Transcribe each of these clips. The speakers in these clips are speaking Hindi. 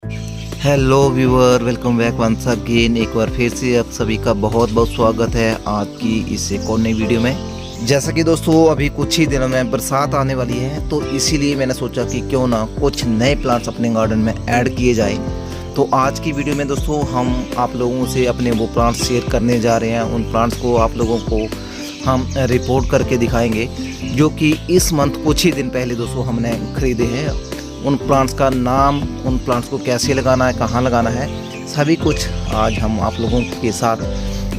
Hello viewer, welcome back once again. एक बार फिर से आप सभी का बहुत बहुत स्वागत है आज की इस एक और नई वीडियो में। जैसा कि दोस्तों अभी कुछ ही दिनों में बरसात आने वाली है, तो इसीलिए मैंने सोचा कि क्यों ना कुछ नए प्लांट्स अपने गार्डन में ऐड किए जाएं। तो आज की वीडियो में दोस्तों हम आप लोगों से अपने वो प्लांट्स शेयर करने जा रहे हैं। उन प्लांट्स को आप लोगों को हम रिपोर्ट करके दिखाएंगे जो कि इस मंथ कुछ ही दिन पहले दोस्तों हमने खरीदे हैं। उन प्लांट्स का नाम, उन प्लांट्स को कैसे लगाना है, कहाँ लगाना है, सभी कुछ आज हम आप लोगों के साथ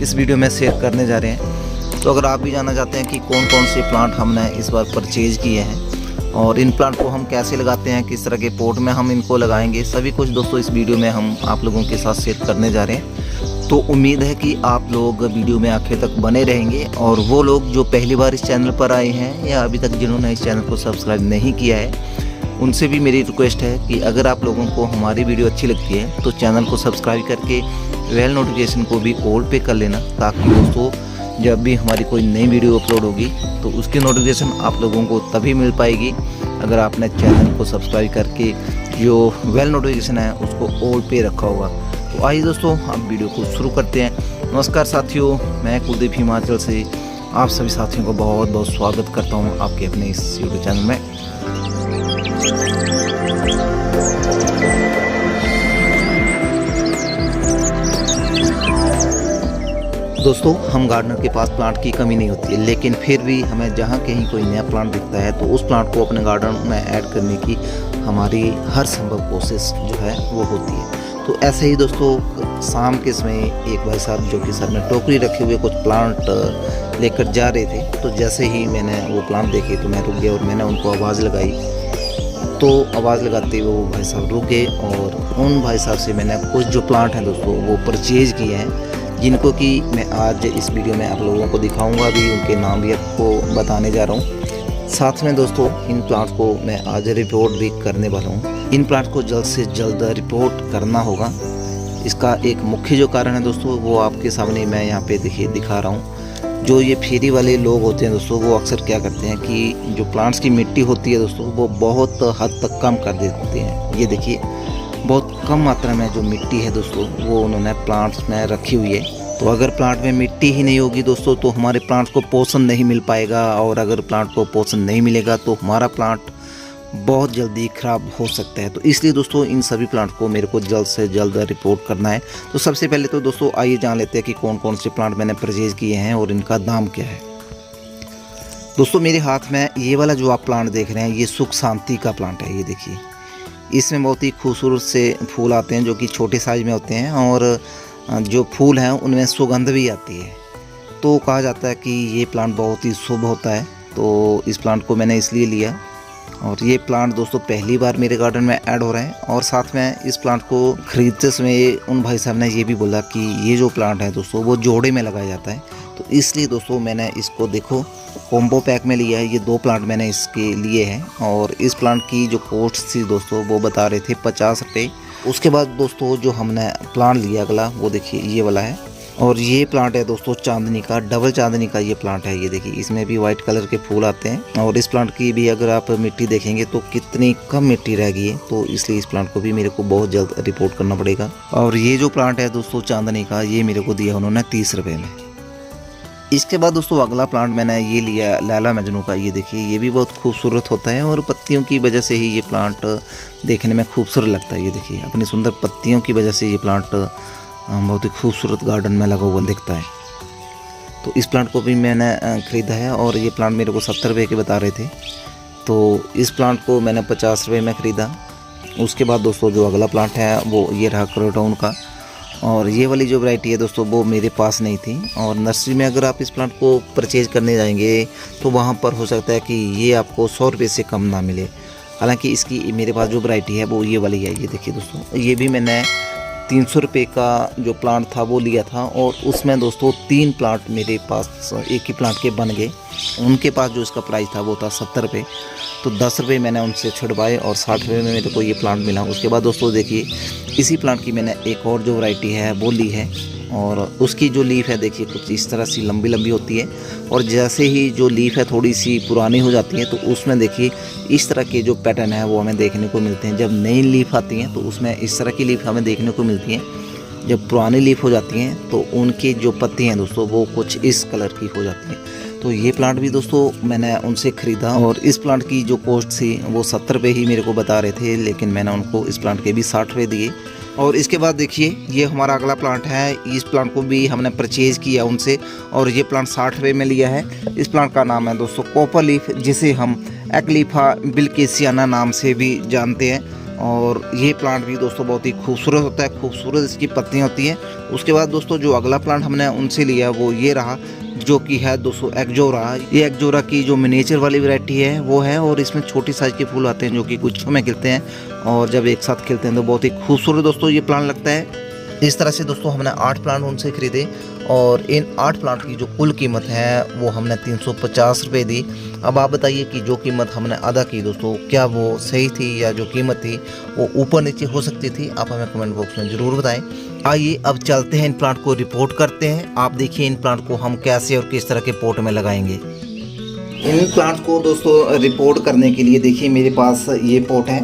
इस वीडियो में शेयर करने जा रहे हैं। तो अगर आप भी जानना चाहते हैं कि कौन कौन से प्लांट हमने इस बार परचेज किए हैं और इन प्लांट को हम कैसे लगाते हैं, किस तरह के पोट में हम इनको लगाएंगे, सभी कुछ दोस्तों इस वीडियो में हम आप लोगों के साथ शेयर करने जा रहे हैं। तो उम्मीद है कि आप लोग वीडियो में आखिर तक बने रहेंगे। और वो लोग जो पहली बार इस चैनल पर आए हैं या अभी तक जिन्होंने इस चैनल को सब्सक्राइब नहीं किया है, उनसे भी मेरी रिक्वेस्ट है कि अगर आप लोगों को हमारी वीडियो अच्छी लगती है तो चैनल को सब्सक्राइब करके बेल नोटिफिकेशन को भी ऑल पे कर लेना, ताकि दोस्तों जब भी हमारी कोई नई वीडियो अपलोड होगी तो उसकी नोटिफिकेशन आप लोगों को तभी मिल पाएगी अगर आपने चैनल को सब्सक्राइब करके जो बेल नोटिफिकेशन है उसको ऑल पे रखा होगा। तो आइए दोस्तों आप वीडियो को शुरू करते हैं। नमस्कार साथियों, मैं कुलदीप हिमाचल से आप सभी साथियों को बहुत बहुत स्वागत करता हूँ आपके अपने इस यूट्यूब चैनल में। दोस्तों हम गार्डनर के पास प्लांट की कमी नहीं होती है, लेकिन फिर भी हमें जहाँ कहीं कोई नया प्लांट दिखता है तो उस प्लांट को अपने गार्डन में ऐड करने की हमारी हर संभव कोशिश जो है वो होती है। तो ऐसे ही दोस्तों शाम के समय एक भाई साहब जो कि सर में टोकरी रखे हुए कुछ प्लांट लेकर जा रहे थे, तो जैसे ही मैंने वो प्लांट देखे तो मैं रुक गया और मैंने उनको आवाज़ लगाई। तो आवाज़ लगाते हुए वो भाई साहब रुक गए और उन भाई साहब से मैंने कुछ जो प्लांट हैं दोस्तों वो परचेज किए हैं, जिनको कि मैं आज इस वीडियो में आप लोगों को दिखाऊंगा भी, उनके नाम भी आपको बताने जा रहा हूं। साथ में दोस्तों इन प्लांट को मैं आज रिपोर्ट भी करने वाला हूं। इन प्लांट को जल्द से जल्द रिपोर्ट करना होगा। इसका एक मुख्य जो कारण है दोस्तों वो आपके सामने मैं यहाँ पे दिखा रहा हूँ। जो ये फेरी वाले लोग होते हैं दोस्तों वो अक्सर क्या करते हैं कि जो प्लांट्स की मिट्टी होती है दोस्तों वो बहुत हद तक कम कर देते हैं। ये देखिए बहुत कम मात्रा में जो मिट्टी है दोस्तों वो उन्होंने प्लांट्स में रखी हुई है। तो अगर प्लांट में मिट्टी ही नहीं होगी दोस्तों तो हमारे प्लांट को पोषण नहीं मिल पाएगा, और अगर प्लांट को पोषण नहीं मिलेगा तो हमारा प्लांट बहुत जल्दी ख़राब हो सकता है। तो इसलिए दोस्तों इन सभी प्लांट को मेरे को जल्द से जल्द रिपोर्ट करना है। तो सबसे पहले तो दोस्तों आइए जान लेते हैं कि कौन कौन से प्लांट मैंने परचेज किए हैं और इनका दाम क्या है। दोस्तों मेरे हाथ में ये वाला जो आप प्लांट देख रहे हैं ये सुख शांति का प्लांट है। ये देखिए इसमें बहुत ही खूबसूरत से फूल आते हैं जो कि छोटे साइज में होते हैं, और जो फूल हैं उनमें सुगंध भी आती है। तो कहा जाता है कि ये प्लांट बहुत ही शुभ होता है। तो इस प्लांट को मैंने इसलिए लिया, और ये प्लांट दोस्तों पहली बार मेरे गार्डन में ऐड हो रहे हैं। और साथ में इस प्लांट को खरीदते समय उन भाई साहब ने ये भी बोला कि ये जो प्लांट है दोस्तों वो जोड़े में लगाया जाता है। तो इसलिए दोस्तों मैंने इसको देखो कॉम्बो पैक में लिया है। ये 2 प्लांट मैंने इसके लिए हैं, और इस प्लांट की जो कॉस्ट थी दोस्तों वो बता रहे थे 50 रुपये। उसके बाद दोस्तों जो हमने प्लांट लिया अगला वो देखिए ये वाला है, और ये प्लांट है दोस्तों चांदनी का, डबल चांदनी का ये प्लांट है। ये देखिए इसमें भी वाइट कलर के फूल आते हैं, और इस प्लांट की भी अगर आप मिट्टी देखेंगे तो कितनी कम मिट्टी रह गई है। तो इसलिए इस प्लांट को भी मेरे को बहुत जल्द रिपोर्ट करना पड़ेगा। और ये जो प्लांट है दोस्तों चांदनी का, ये मेरे को दिया उन्होंने 30 रुपये में। इसके बाद दोस्तों अगला प्लांट मैंने ये लिया लैला मजनू का। ये देखिए ये भी बहुत खूबसूरत होता है, और पत्तियों की वजह से ही ये प्लांट देखने में खूबसूरत लगता है। ये देखिए अपनी सुंदर पत्तियों की वजह से ये प्लांट बहुत ही खूबसूरत गार्डन में लगा हुआ दिखता है। तो इस प्लांट को भी मैंने ख़रीदा है, और ये प्लांट मेरे को 70 रुपये के बता रहे थे। तो इस प्लांट को मैंने 50 रुपये में ख़रीदा। उसके बाद दोस्तों जो अगला प्लांट है वो ये रहा क्रोटॉन का, और ये वाली जो वैरायटी है दोस्तों वो मेरे पास नहीं थी। और नर्सरी में अगर आप इस प्लांट को परचेज करने जाएंगे तो वहाँ पर हो सकता है कि ये आपको 100 रुपये से कम ना मिले। हालांकि इसकी मेरे पास जो वैरायटी है वो ये वाली है। ये देखिए दोस्तों ये भी मैंने 300 रुपये का जो प्लांट था वो लिया था, और उसमें दोस्तों 3 प्लांट मेरे पास एक ही प्लांट के बन गए। उनके पास जो इसका प्राइस था वो था 70 रुपये। तो 10 रुपये मैंने उनसे छुड़वाए और 60 रुपये में मेरे को ये प्लांट मिला। उसके बाद दोस्तों देखिए इसी प्लांट की मैंने एक और जो वैरायटी है वो ली है, और उसकी जो लीफ है देखिए कुछ इस तरह सी लंबी लंबी होती है, और जैसे ही जो लीफ है थोड़ी सी पुरानी हो जाती है तो उसमें देखिए इस तरह के जो पैटर्न है वो हमें देखने को मिलते हैं। जब नई लीफ आती हैं तो उसमें इस तरह की लीफ हमें देखने को मिलती हैं। जब पुरानी लीफ हो जाती हैं तो उनकी जो पत्ती हैं दोस्तों वो कुछ इस कलर की हो जाती हैं। तो ये प्लांट भी दोस्तों मैंने उनसे ख़रीदा, और इस प्लांट की जो कॉस्ट थी वो 70 रुपये ही मेरे को बता रहे थे, लेकिन मैंने उनको इस प्लांट के भी 60 रुपये दिए। और इसके बाद देखिए ये हमारा अगला प्लांट है। इस प्लांट को भी हमने परचेज़ किया उनसे, और ये प्लांट 60 रुपये में लिया है। इस प्लांट का नाम है दोस्तों कॉपर लीफ, जिसे हम एक्लिफा बिल्केसियाना नाम से भी जानते हैं। और ये प्लांट भी दोस्तों बहुत ही खूबसूरत होता है, खूबसूरत इसकी पत्तियाँ होती हैं। उसके बाद दोस्तों जो अगला प्लांट हमने उनसे लिया वो ये रहा, जो कि है दोस्तों एक्जोरा। ये एक्जोरा की जो मिनिएचर वाली वैरायटी है वो है, और इसमें छोटी साइज़ के फूल आते हैं जो कि गुच्छों में खिलते हैं, और जब एक साथ खिलते हैं तो बहुत ही खूबसूरत दोस्तों ये प्लांट लगता है। इस तरह से दोस्तों हमने 8 प्लांट उनसे खरीदे, और इन 8 प्लांट की जो कुल कीमत है वो हमने 350 रुपये दी। अब आप बताइए कि जो कीमत हमने अदा की दोस्तों, क्या वो सही थी या जो कीमत थी वो ऊपर नीचे हो सकती थी? आप हमें कमेंट बॉक्स में ज़रूर बताएं। आइए अब चलते हैं, इन प्लांट को रिपोर्ट करते हैं। आप देखिए इन प्लांट को हम कैसे और किस तरह के पोट में लगाएंगे। इन प्लांट को दोस्तों रिपोर्ट करने के लिए देखिए मेरे पास ये पोट है,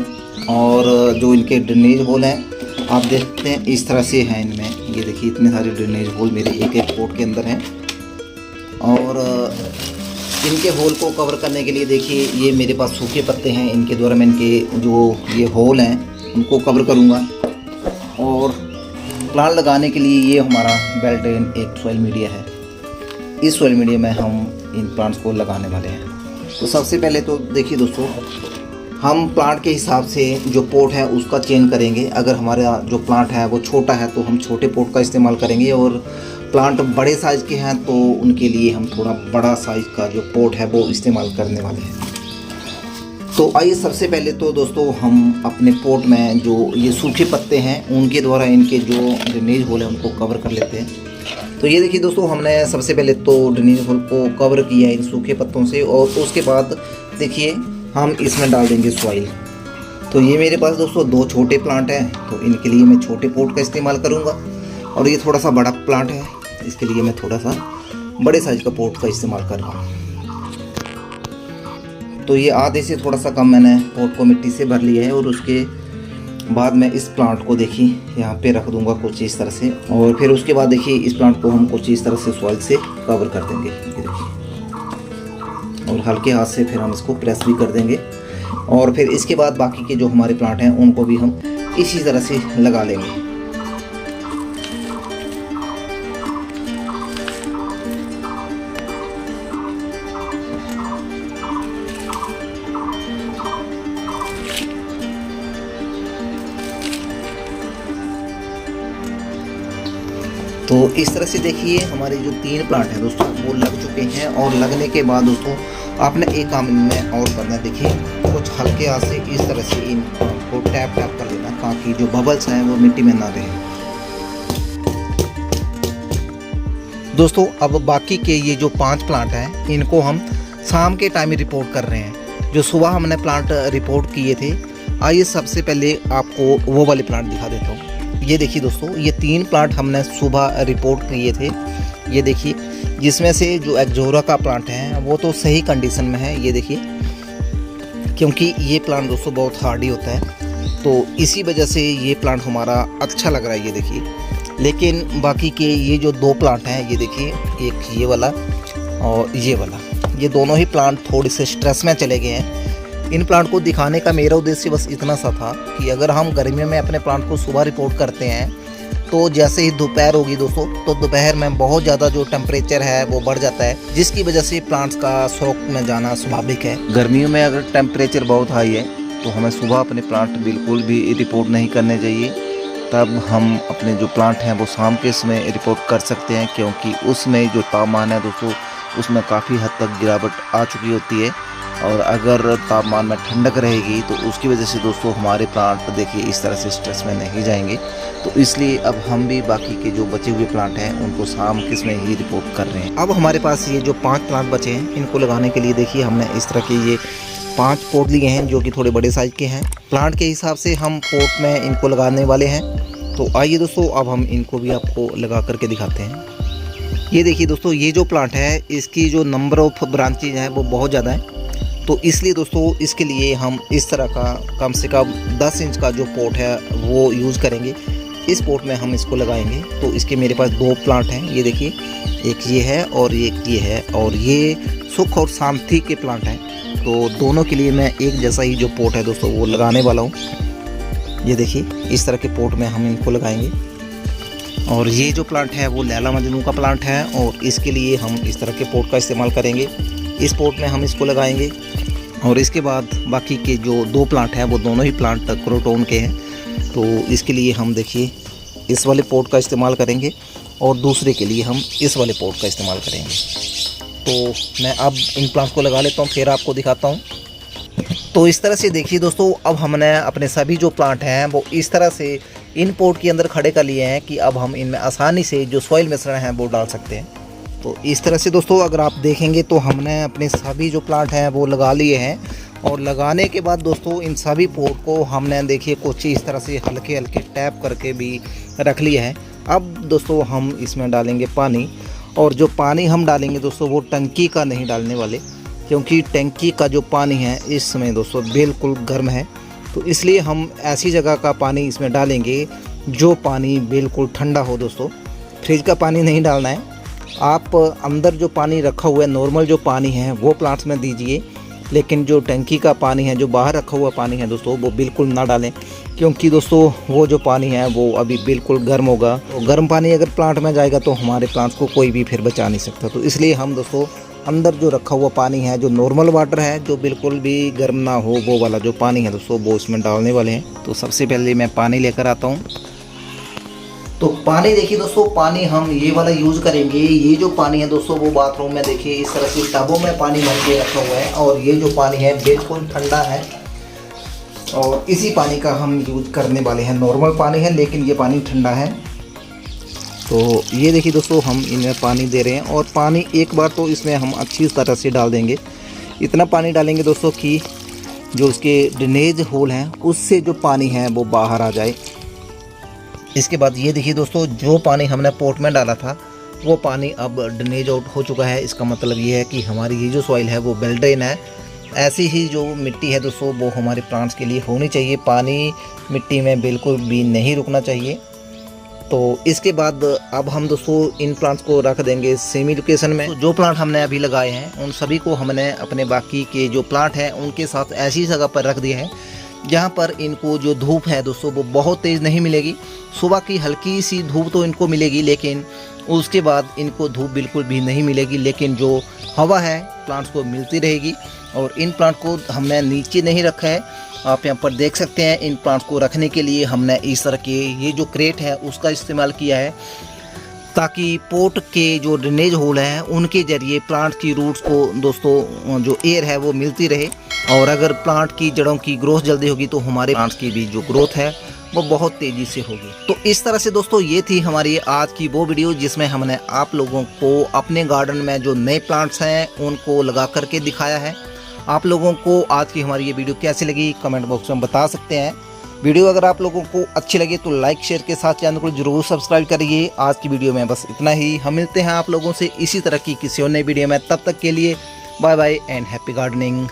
और जो इनके ड्रेनेज होल हैं आप देखते हैं इस तरह से हैं इनमें। ये देखिए इतने सारे ड्रेनेज होल मेरे एक एक पोट के अंदर हैं, और इनके होल को कवर करने के लिए देखिए ये मेरे पास सूखे पत्ते हैं, इनके द्वारा मैं इनके जो ये होल हैं उनको कवर करूँगा। और प्लांट लगाने के लिए ये हमारा वेल ड्रेन एक सॉइल मीडिया है। इस सॉइल मीडिया में हम इन प्लांट्स को लगाने वाले हैं। तो सबसे पहले तो देखिए दोस्तों, हम प्लांट के हिसाब से जो पोट है उसका चेंज करेंगे। अगर हमारा जो प्लांट है वो छोटा है तो हम छोटे पोट का इस्तेमाल करेंगे, और प्लांट बड़े साइज़ के हैं तो उनके लिए हम थोड़ा बड़ा साइज़ का जो पोट है वो इस्तेमाल करने वाले हैं। तो आइए सबसे पहले तो दोस्तों हम अपने पोट में जो ये सूखे पत्ते हैं उनके द्वारा इनके जो ड्रेनेज होल है उनको कवर कर लेते हैं। तो ये देखिए दोस्तों, हमने सबसे पहले तो ड्रेनेज होल को कवर किया इन सूखे पत्तों से, और उसके बाद देखिए हम इसमें डाल देंगे सॉइल। तो ये मेरे पास दोस्तों 2 छोटे प्लांट हैं, तो इनके लिए मैं छोटे पोट का इस्तेमाल करूँगा। और ये थोड़ा सा बड़ा प्लांट है, इसके लिए मैं थोड़ा सा बड़े साइज का पोट का इस्तेमाल कर रहा हूँ। तो ये आधे से थोड़ा सा कम मैंने पोट को मिट्टी से भर लिया है, और उसके बाद मैं इस प्लांट को देखिए यहाँ पे रख दूँगा कुछ इस तरह से, और फिर उसके बाद देखिए इस प्लांट को हम कुछ इस तरह से सॉइल से कवर कर देंगे। ये देखिए, और हल्के हाथ से फिर हम इसको प्रेस भी कर देंगे, और फिर इसके बाद बाकी के जो हमारे प्लांट हैं उनको भी हम इसी तरह से लगा लेंगे। तो इस तरह से देखिए हमारे जो 3 प्लांट हैं दोस्तों वो लग चुके हैं, और लगने के बाद दोस्तों आपने एक काम इनमें और करना है। देखिए कुछ हल्के हाथ से इस तरह से इनको टैप टैप कर देना, ताकि जो बबल्स हैं वो मिट्टी में ना रहे। दोस्तों अब बाकी के ये जो 5 प्लांट हैं इनको हम शाम के टाइम रिपोर्ट कर रहे हैं। जो सुबह हमने प्लांट रिपोर्ट किए थे, आइए सबसे पहले आपको वो वाले प्लांट दिखा देता हूँ। ये देखिए दोस्तों, ये 3 प्लांट हमने सुबह रिपोर्ट किए थे। ये देखिए, जिसमें से जो एक्जोरा का प्लांट है वो तो सही कंडीशन में है। ये देखिए, क्योंकि ये प्लांट दोस्तों बहुत हार्डी होता है, तो इसी वजह से ये प्लांट हमारा अच्छा लग रहा है। ये देखिए, लेकिन बाकी के ये जो 2 प्लांट हैं, ये देखिए, एक ये वाला और ये वाला, ये दोनों ही प्लांट थोड़े से स्ट्रेस में चले गए हैं। इन प्लांट को दिखाने का मेरा उद्देश्य बस इतना सा था कि अगर हम गर्मियों में अपने प्लांट को सुबह रिपोर्ट करते हैं तो जैसे ही दोपहर होगी दोस्तों, तो दोपहर में बहुत ज़्यादा जो टेम्परेचर है वो बढ़ जाता है, जिसकी वजह से प्लांट्स का शौक में जाना स्वाभाविक है। गर्मियों में अगर टेम्परेचर बहुत हाई है तो हमें सुबह अपने प्लांट बिल्कुल भी रिपोर्ट नहीं करने चाहिए। तब हम अपने जो प्लांट हैं वो शाम के समय रिपोर्ट कर सकते हैं, क्योंकि उसमें जो तापमान है दोस्तों उसमें काफ़ी हद तक गिरावट आ चुकी होती है। और अगर तापमान में ठंडक रहेगी तो उसकी वजह से दोस्तों हमारे प्लांट देखिए इस तरह से स्ट्रेस में नहीं जाएंगे। तो इसलिए अब हम भी बाकी के जो बचे हुए प्लांट हैं उनको शाम के समय ही रिपोर्ट कर रहे हैं। अब हमारे पास ये जो 5 प्लांट बचे हैं, इनको लगाने के लिए देखिए हमने इस तरह के ये 5 पॉट लिए हैं जो कि थोड़े बड़े साइज के हैं। प्लांट के हिसाब से हम पॉट में इनको लगाने वाले हैं। तो आइए दोस्तों, अब हम इनको भी आपको लगा करके दिखाते हैं। ये देखिए दोस्तों, ये जो प्लांट है इसकी जो नंबर ऑफ ब्रांचेज है वो बहुत ज़्यादा है। तो इसलिए दोस्तों इसके लिए हम इस तरह का कम से कम 10 इंच का जो पॉट है वो यूज़ करेंगे। इस पॉट में हम इसको लगाएंगे। तो इसके मेरे पास 2 प्लांट हैं, ये देखिए, एक ये है और एक ये है, और ये सुख और शांति के प्लांट हैं। तो दोनों के लिए मैं एक जैसा ही जो पॉट है दोस्तों वो लगाने वाला हूँ। ये देखिए, इस तरह के पॉट में हम इनको लगाएंगे। और ये जो प्लांट है वो लैला मजनू का प्लांट है, और इसके लिए हम इस तरह के पॉट का इस्तेमाल करेंगे। इस पॉट में हम इसको लगाएंगे। और इसके बाद बाकी के जो 2 प्लांट हैं वो दोनों ही प्लांट क्रोटोन के हैं। तो इसके लिए हम देखिए इस वाले पॉट का इस्तेमाल करेंगे, और दूसरे के लिए हम इस वाले पॉट का इस्तेमाल करेंगे। तो मैं अब इन प्लांट्स को लगा लेता हूँ, फिर आपको दिखाता हूँ। तो इस तरह से देखिए दोस्तों, अब हमने अपने सभी जो प्लांट हैं वो इस तरह से इन पॉट के अंदर खड़े कर लिए हैं कि अब हम इनमें आसानी से जो सॉइल मिश्रण है वो डाल सकते हैं। तो इस तरह से दोस्तों अगर आप देखेंगे तो हमने अपने सभी जो प्लांट हैं वो लगा लिए हैं। और लगाने के बाद दोस्तों इन सभी पॉट को हमने देखिए कुछ इस तरह से हल्के हल्के टैप करके भी रख लिया है। अब दोस्तों हम इसमें डालेंगे पानी, और जो पानी हम डालेंगे दोस्तों वो टंकी का नहीं डालने वाले, क्योंकि टंकी का जो पानी है इस समय दोस्तों बिल्कुल गर्म है। तो इसलिए हम ऐसी जगह का पानी इसमें डालेंगे जो पानी बिल्कुल ठंडा हो दोस्तों। फ्रिज का पानी नहीं डालना है। आप अंदर जो पानी रखा हुआ है, नॉर्मल जो पानी है वो प्लांट्स में दीजिए, लेकिन जो टंकी का पानी है, जो बाहर रखा हुआ पानी है दोस्तों, वो बिल्कुल ना डालें, क्योंकि दोस्तों वो जो पानी है वो अभी बिल्कुल गर्म होगा। तो गर्म पानी अगर प्लांट में जाएगा तो हमारे प्लांट्स को कोई भी फिर बचा नहीं सकता। तो इसलिए हम दोस्तों अंदर जो रखा हुआ पानी है, जो नॉर्मल वाटर है, जो बिल्कुल भी गर्म ना हो, वो वाला जो पानी है दोस्तों वो इसमें डालने वाले हैं। तो सबसे पहले मैं पानी लेकर आता हूँ। तो पानी देखिए दोस्तों, पानी हम ये वाला यूज़ करेंगे। ये जो पानी है दोस्तों वो बाथरूम में देखिए इस तरह से टबों में पानी भर के रखा हुआ है, और ये जो पानी है बिल्कुल ठंडा है, और इसी पानी का हम यूज़ करने वाले हैं। नॉर्मल पानी है लेकिन ये पानी ठंडा है। तो ये देखिए दोस्तों, हम इनमें पानी दे रहे हैं, और पानी एक बार तो इसमें हम अच्छी तरह से डाल देंगे। इतना पानी डालेंगे दोस्तों कि जो उसके ड्रेनेज होल हैं उससे जो पानी है वो बाहर आ जाए। इसके बाद ये देखिए दोस्तों, जो पानी हमने पॉट में डाला था वो पानी अब ड्रेनेज आउट हो चुका है। इसका मतलब ये है कि हमारी ये जो सॉइल है वो वेल ड्रेन है। ऐसी ही जो मिट्टी है दोस्तों वो हमारे प्लांट्स के लिए होनी चाहिए। पानी मिट्टी में बिल्कुल भी नहीं रुकना चाहिए। तो इसके बाद अब हम दोस्तों इन प्लांट्स को रख देंगे सेमी लोकेशन में। तो जो प्लांट हमने अभी लगाए हैं उन सभी को हमने अपने बाकी के जो प्लांट हैं उनके साथ ऐसी जगह पर रख दिया है जहाँ पर इनको जो धूप है दोस्तों वो बहुत तेज़ नहीं मिलेगी। सुबह की हल्की सी धूप तो इनको मिलेगी, लेकिन उसके बाद इनको धूप बिल्कुल भी नहीं मिलेगी, लेकिन जो हवा है प्लांट्स को मिलती रहेगी। और इन प्लांट को हमने नीचे नहीं रखा है, आप यहाँ पर देख सकते हैं। इन प्लांट्स को रखने के लिए हमने इस तरह के ये जो क्रेट है उसका इस्तेमाल किया है, ताकि पोट के जो ड्रेनेज होल हैं उनके जरिए प्लांट की रूट्स को दोस्तों जो एयर है वो मिलती रहे। और अगर प्लांट की जड़ों की ग्रोथ जल्दी होगी तो हमारे प्लांट्स की भी जो ग्रोथ है वो बहुत तेज़ी से होगी। तो इस तरह से दोस्तों ये थी हमारी आज की वो वीडियो जिसमें हमने आप लोगों को अपने गार्डन में जो नए प्लांट्स हैं उनको लगा करके दिखाया है। आप लोगों को आज की हमारी ये वीडियो कैसी लगी कमेंट बॉक्स में बता सकते हैं। वीडियो अगर आप लोगों को अच्छी लगे तो लाइक शेयर के साथ चैनल को जरूर सब्सक्राइब करिए। आज की वीडियो में बस इतना ही। हम मिलते हैं आप लोगों से इसी तरह की किसी और नई वीडियो में। तब तक के लिए bye bye and happy gardening.